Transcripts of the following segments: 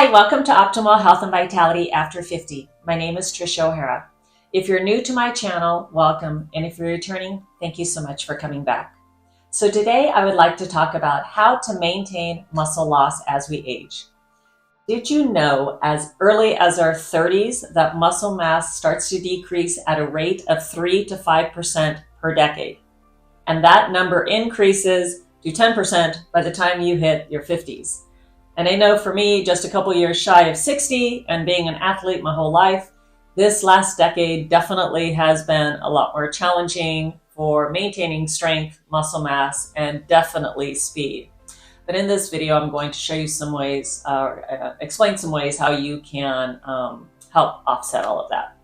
Hi, welcome to Optimal Health and Vitality After 50. My name is Trisha O'Hara. If you're new to my channel, welcome. And if you're returning, thank you so much for coming back. So today I would like to talk about how to maintain muscle loss as we age. Did you know as early as our 30s that muscle mass starts to decrease at a rate of 3 to 5% per decade? And that number increases to 10% by the time you hit your 50s. And I know for me, just a couple years shy of 60 and being an athlete my whole life, this last decade definitely has been a lot more challenging for maintaining strength, muscle mass, and definitely speed. But in this video, I'm going to show you some ways, explain some ways how you can help offset all of that.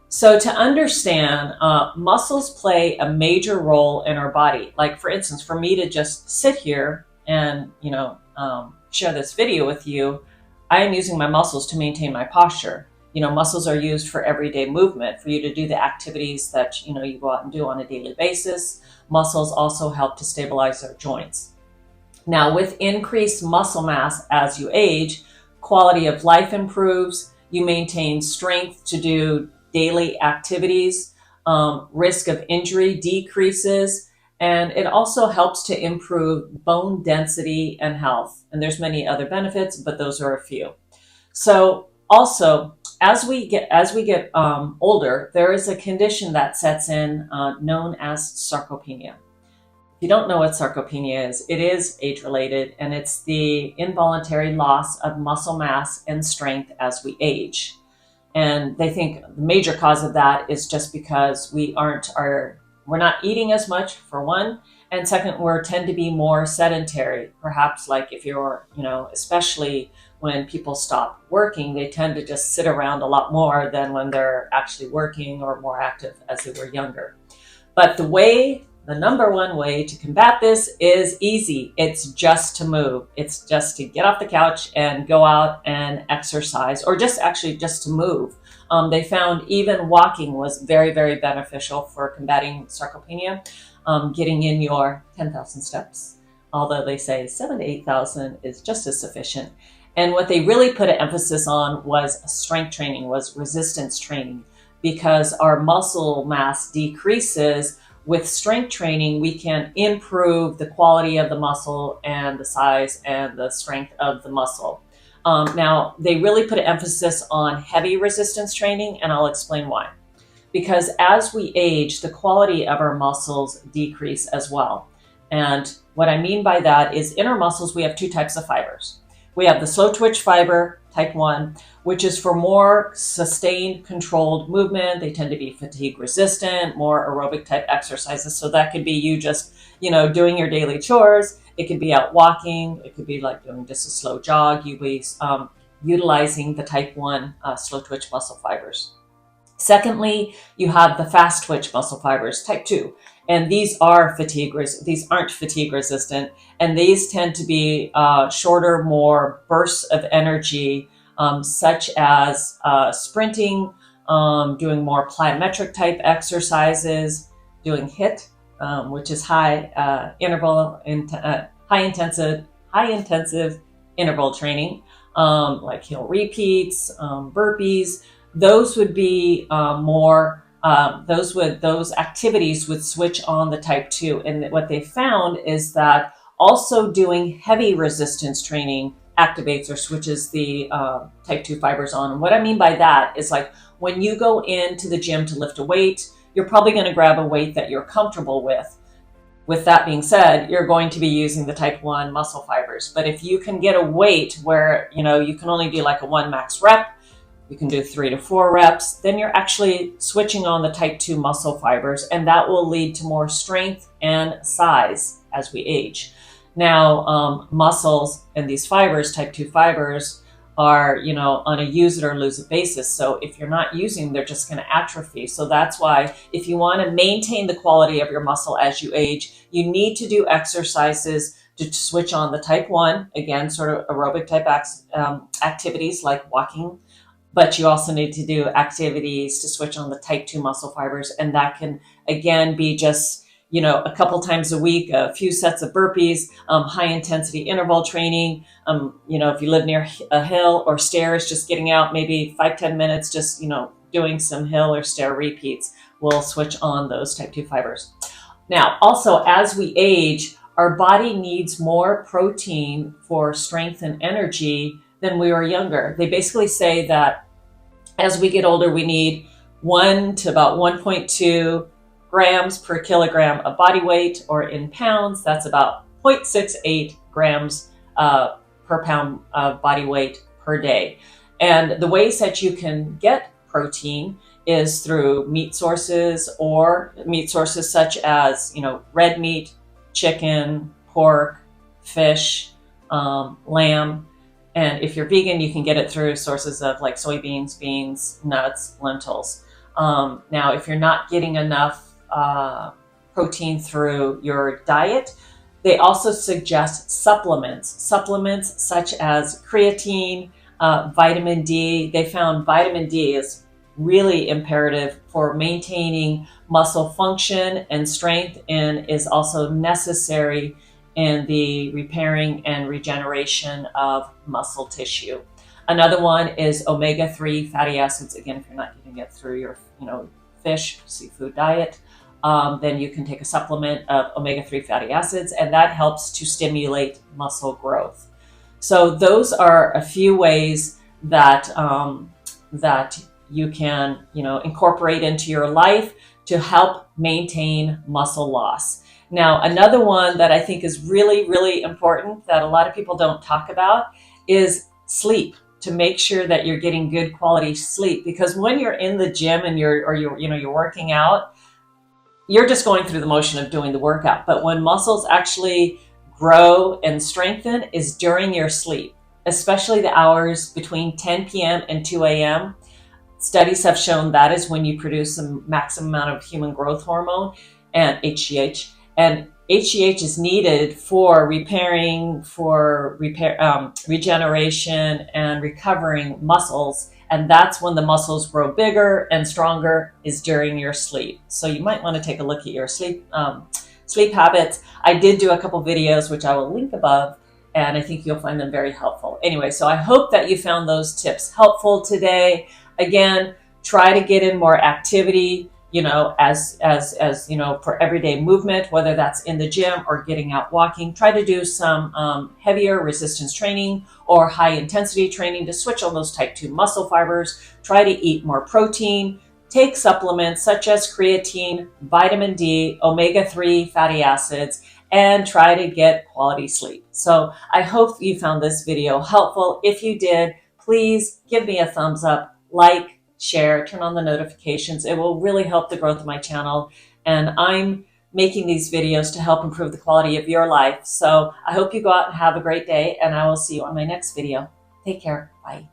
So to understand, muscles play a major role in our body. Like for instance, for me to just sit here and, share this video with you, I am using my muscles to maintain my posture. Muscles are used for everyday movement, for you to do the activities that, you go out and do on a daily basis. Muscles also help to stabilize our joints. Now, with increased muscle mass as you age, quality of life improves, you maintain strength to do daily activities, risk of injury decreases, and it also helps to improve bone density and health. And there's many other benefits, but those are a few. So also, as we get older, there is a condition that sets in known as sarcopenia. If you don't know what sarcopenia is, it is age-related, and it's the involuntary loss of muscle mass and strength as we age. And they think the major cause of that is just because we're not eating as much, for one, and second, we tend to be more sedentary. Perhaps like if you're, especially when people stop working, they tend to just sit around a lot more than when they're actually working or more active as they were younger. But the number one way to combat this is easy. It's just to move. It's just to get off the couch and go out and exercise, or just to move. They found even walking was very, very beneficial for combating sarcopenia, getting in your 10,000 steps, although they say 7,000 to 8,000 is just as sufficient. And what they really put an emphasis on was strength training, was resistance training, because our muscle mass decreases. With strength training, we can improve the quality of the muscle and the size and the strength of the muscle. Now, they really put an emphasis on heavy resistance training, and I'll explain why. Because as we age, the quality of our muscles decrease as well. And what I mean by that is in our muscles, we have two types of fibers. We have the slow twitch fiber, type 1, which is for more sustained, controlled movement. They tend to be fatigue resistant, more aerobic type exercises. So that could be you just, doing your daily chores. It could be out walking. It could be like doing just a slow jog. You be utilizing the type 1 slow twitch muscle fibers. Secondly, you have the fast twitch muscle fibers, type 2. And these aren't fatigue resistant, and these tend to be shorter, more bursts of energy, such as sprinting, doing more plyometric type exercises, doing HIIT, which is high intensive interval training, like hill repeats, burpees. Those would be more. Those activities would switch on the type 2. And what they found is that also doing heavy resistance training activates or switches the type 2 fibers on. And what I mean by that is like when you go into the gym to lift a weight, you're probably going to grab a weight that you're comfortable with. With that being said, you're going to be using the type 1 muscle fibers. But if you can get a weight where, you can only do like a 1 max rep, you can do 3 to 4 reps, then you're actually switching on the type 2 muscle fibers, and that will lead to more strength and size as we age. Now, muscles and these fibers, type 2 fibers, are, on a use it or lose it basis. So if you're not using them, they're just going to atrophy. So that's why if you want to maintain the quality of your muscle as you age, you need to do exercises to switch on the type 1, again, sort of aerobic type activities like walking. But you also need to do activities to switch on the type 2 muscle fibers. And that can, again, be just, a couple times a week, a few sets of burpees, high intensity interval training. If you live near a hill or stairs, just getting out maybe 5-10 minutes, just, doing some hill or stair repeats will switch on those type 2 fibers. Now, also, as we age, our body needs more protein for strength and energy than we were younger. They basically say that as we get older, we need 1 to about 1.2 grams per kilogram of body weight, or in pounds, that's about 0.68 grams per pound of body weight per day. And the ways that you can get protein is through meat sources, or meat sources such as, red meat, chicken, pork, fish, lamb. And if you're vegan, you can get it through sources of like soybeans, beans, nuts, lentils. Now, if you're not getting enough protein through your diet, they also suggest supplements such as creatine, vitamin D. They found vitamin D is really imperative for maintaining muscle function and strength, and is also necessary in the repairing and regeneration of muscle tissue. Another one is omega-3 fatty acids. Again, if you're not getting it through your fish, seafood diet, then you can take a supplement of omega-3 fatty acids, and that helps to stimulate muscle growth. So those are a few ways that that you can incorporate into your life to help maintain muscle loss. Now, another one that I think is really, really important that a lot of people don't talk about is sleep. To make sure that you're getting good quality sleep, because when you're in the gym and you're working out, you're just going through the motion of doing the workout. But when muscles actually grow and strengthen is during your sleep, especially the hours between 10 p.m. and 2 a.m. Studies have shown that is when you produce the maximum amount of human growth hormone and HGH. And HGH is needed for regeneration and recovering muscles. And that's when the muscles grow bigger and stronger, is during your sleep. So you might want to take a look at your sleep habits. I did do a couple videos, which I will link above, and I think you'll find them very helpful. Anyway, so I hope that you found those tips helpful today. Again, try to get in more activity, as for everyday movement, whether that's in the gym or getting out walking. Try to do some heavier resistance training or high intensity training to switch on those type 2 muscle fibers. Try to eat more protein. Take supplements such as creatine, vitamin D, omega-3 fatty acids, and try to get quality sleep. So I hope you found this video helpful. If you did, please give me a thumbs up, like, share, turn on the notifications. It will really help the growth of my channel. And I'm making these videos to help improve the quality of your life. So I hope you go out and have a great day, and I will see you on my next video. Take care. Bye.